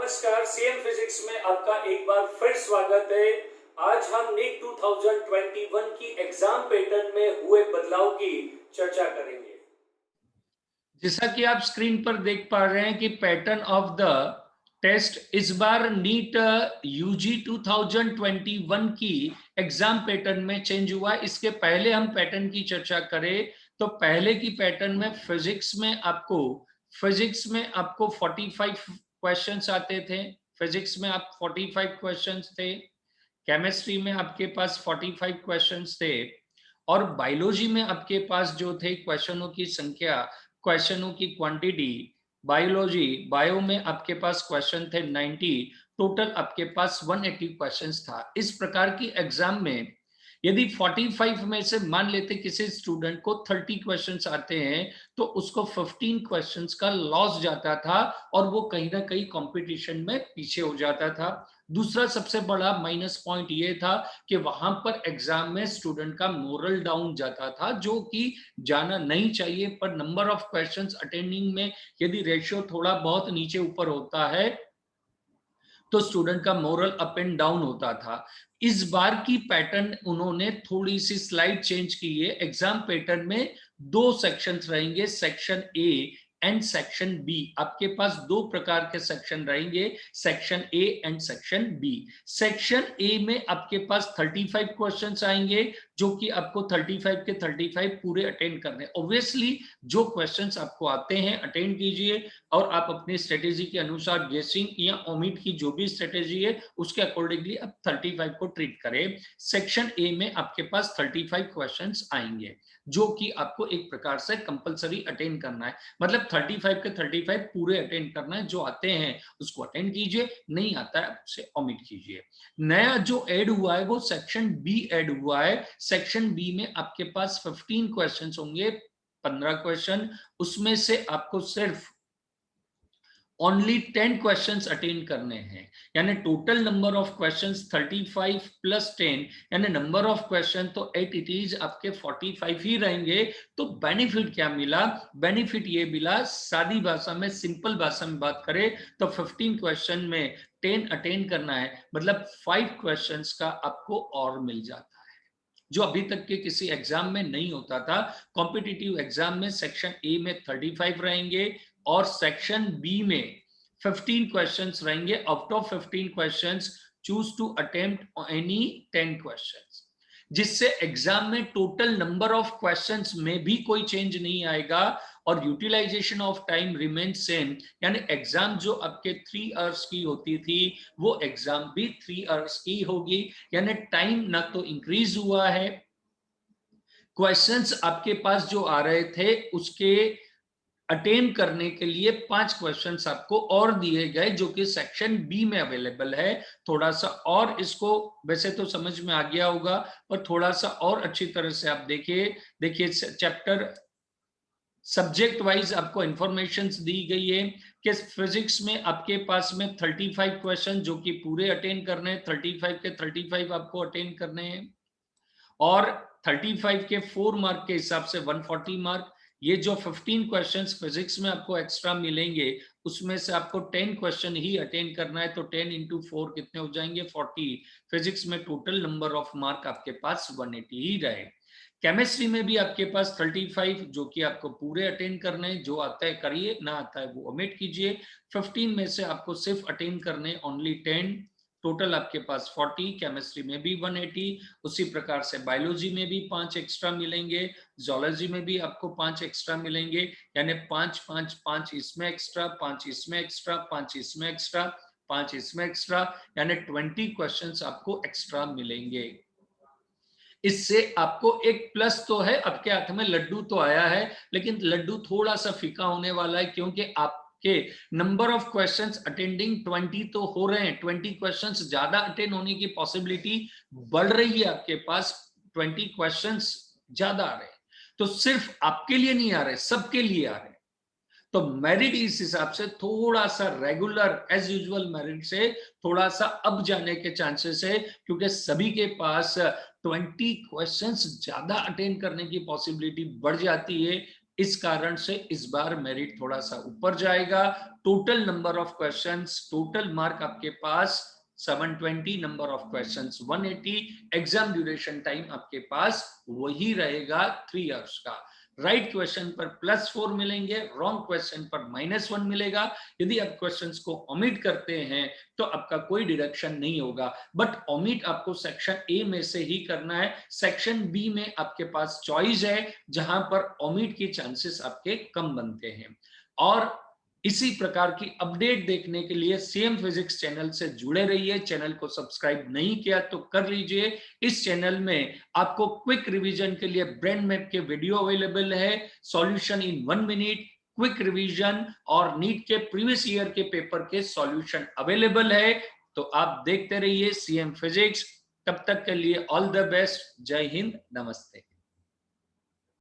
नमस्कार, CM physics में आपका एक बार फिर स्वागत है। आज हम नीट 2021 की एग्जाम पैटर्न में हुए बदलाव की चर्चा करेंगे। जैसा कि आप स्क्रीन पर देख पा रहे हैं कि पैटर्न ऑफ द टेस्ट इस बार नीट यूजी 2021 की एग्जाम पैटर्न में चेंज हुआ। इसके पहले हम पैटर्न की चर्चा करें तो पहले की पैटर्न में फिजिक्स में आपको 45 क्वेश्चंस आते थे। फिजिक्स में आप 45 क्वेश्चंस थे, केमिस्ट्री में आपके पास 45 क्वेश्चंस थे और बायोलॉजी में आपके पास जो थे क्वेश्चनों की संख्या, क्वेश्चनों की क्वांटिटी, बायो में आपके पास क्वेश्चन थे 90, टोटल आपके पास 180 क्वेश्चंस था। इस प्रकार की एग्जाम में यदि 45 में से मान लेते किसी स्टूडेंट को 30 क्वेश्चंस आते हैं तो उसको 15 क्वेश्चंस का लॉस जाता था और वो कहीं ना कहीं कंपटीशन में पीछे हो जाता था। दूसरा सबसे बड़ा माइनस पॉइंट ये था कि वहां पर एग्जाम में स्टूडेंट का मोरल डाउन जाता था, जो कि जाना नहीं चाहिए। पर नंबर ऑफ क्वेश्चंस अटेंडिंग में यदि रेशियो थोड़ा बहुत नीचे ऊपर होता है तो स्टूडेंट का मोरल अप एंड डाउन होता था। इस बार की पैटर्न उन्होंने थोड़ी सी स्लाइड चेंज की है। एग्जाम पैटर्न में दो सेक्शंस रहेंगे, section A and section B. आपके पास दो प्रकार के सेक्शन रहेंगे, section A and section B. Section A में आपके पास 35 क्वेश्चंस आएंगे, जो कि आपको 35 के 35 पूरे अटेंड करने। ऑब्वियसली जो क्वेश्चंस आपको आते हैं अटेंड कीजिए और आप अपनी स्ट्रेटेजी के अनुसार गेसिंग या ओमिट की जो भी स्ट्रेटेजी है उसके अकॉर्डिंगली आप 35 को ट्रीट करें। सेक्शन ए में आपके पास 35 क्वेश्चंस आएंगे, जो कि आपको एक प्रकार से कंपलसरी अटेंड करना है। मतलब 35 के 35 पूरे अटेंड करना है। जो आते हैं उसको अटेंड कीजिए, नहीं आता है उसे ओमिट कीजिए। नया जो ऐड हुआ है वो सेक्शन बी ऐड हुआ है। सेक्शन बी में आपके पास 15 क्वेश्चंस होंगे, 15 क्वेश्चन। उसमें से आपको सिर्फ ओनली 10 क्वेश्चंस अटेंड करने हैं, यानी total number of questions 35 plus 10, यानी नंबर ऑफ क्वेश्चन तो एट इट इज आपके 45 ही रहेंगे। तो बेनिफिट क्या मिला? बेनिफिट ये मिला, सादी भाषा में, सिंपल भाषा में बात करें तो 15 क्वेश्चन में 10 अटेंड करना है, मतलब 5 क्वेश्चंस का आपको और मिल जाता है, जो अभी तक के किसी एग्जाम में नहीं होता था। कॉम्पिटिटिव एग्जाम में सेक्शन ए में 35 रहेंगे और सेक्शन बी में 15 क्वेश्चंस रहेंगे। Out of 15 questions choose to attempt any 10 questions, जिससे एग्जाम में टोटल नंबर ऑफ क्वेश्चंस में भी कोई चेंज नहीं आएगा और utilisation of time remain same. यानी एग्जाम जो आपके 3 आवर्स की होती थी वो एग्जाम भी 3 आवर्स की होगी, यानी टाइम ना तो इंक्रीज हुआ है। क्वेश्चंस आपके पास जो आ रहे थे उसके अटेंड करने के लिए 5 क्वेश्चंस आपको और दिए गए, जो कि सेक्शन बी में अवेलेबल है। थोड़ा सा और इसको वैसे तो समझ में आ गया होगा, पर थोड़ा सा और अच्छी तरह से आप देखिए चैप्टर सब्जेक्ट वाइज आपको इंफॉर्मेशन दी गई है कि फिजिक्स में आपके पास में 35 क्वेश्चन जो कि पूरे अटेंड करने हैं, 35 के 35 आपको अटेंड करने हैं और 35 के 4 मार्क के हिसाब से 140 मार्क। ये जो 15 क्वेश्चंस फिजिक्स में आपको एक्स्ट्रा मिलेंगे उसमें से आपको 10 क्वेश्चन ही अटेंड करना है, तो 10 इंटू 4 कितने हो जाएंगे? 40। फिजिक्स में टोटल नंबर ऑफ मार्क आपके पास 180 ही रहे। केमिस्ट्री में भी आपके पास 35 जो कि आपको पूरे अटेंड करने हैं, जो आता है करिए, ना आता है वो ओमिट कीजिए। 15 में से आपको सिर्फ अटेंड करने ओनली 10, टोटल आपके पास 40। केमिस्ट्री में भी 180, उसी प्रकार से बायोलॉजी में भी 5 एक्स्ट्रा मिलेंगे, जोलॉजी में भी आपको 5 एक्स्ट्रा मिलेंगे, यानी 5 5 5 इसमें एक्स्ट्रा, 5 इसमें एक्स्ट्रा, 5 इसमें एक्स्ट्रा, 5 इसमें एक्स्ट्रा, यानी 20 क्वेश्चंस आपको एक्स्ट्रा मिलेंगे। इससे आपको एक प्लस तो है, आपके हाथ में लड्डू तो आया है, लेकिन लड्डू थोड़ा सा फीका होने वाला है, क्योंकि आपके नंबर ऑफ क्वेश्चंस अटेंडिंग 20 तो हो रहे हैं, 20 क्वेश्चंस ज्यादा अटेंड होने की पॉसिबिलिटी बढ़ रही है आपके पास, 20 क्वेश्चंस ज्यादा आ रहे हैं। तो सिर्फ आपके लिए नहीं आ रहे, सबके लिए आ रहे हैं। तो मेरिट इस हिसाब से थोड़ा सा रेगुलर एज यूजुअल मेरिट से थोड़ा सा अब जाने के चांसेस है, क्योंकि सभी के पास 20 क्वेश्चंस ज्यादा अटेंड करने की पॉसिबिलिटी बढ़ जाती है। इस कारण से इस बार मेरिट थोड़ा सा ऊपर जाएगा। Total number of questions, total mark आपके पास 720, number of questions 180, exam duration time आपके पास वही रहेगा 3 इयर्स का। राइट क्वेश्चन पर +4 मिलेंगे, रॉन्ग क्वेश्चन पर -1 मिलेगा। यदि आप क्वेश्चंस को ओमिट करते हैं तो आपका कोई डिडक्शन नहीं होगा, बट ओमिट आपको सेक्शन ए में से ही करना है। सेक्शन बी में आपके पास चॉइस है, जहां पर ओमिट के चांसेस आपके कम बनते हैं। और इसी प्रकार की अपडेट देखने के लिए सीएम फिजिक्स चैनल से जुड़े रहिए। चैनल को सब्सक्राइब नहीं किया तो कर लीजिए। इस चैनल में आपको क्विक रिवीजन के लिए ब्रेन मैप के वीडियो अवेलेबल है, solution in 1 minute, quick revision और नीट के प्रीवियस ईयर के पेपर के सॉल्यूशन अवेलेबल है। तो आप देखते रहिए सीएम फिजिक्स। तब तक के लिए ऑल द बेस्ट। जय हिंद, नमस्ते।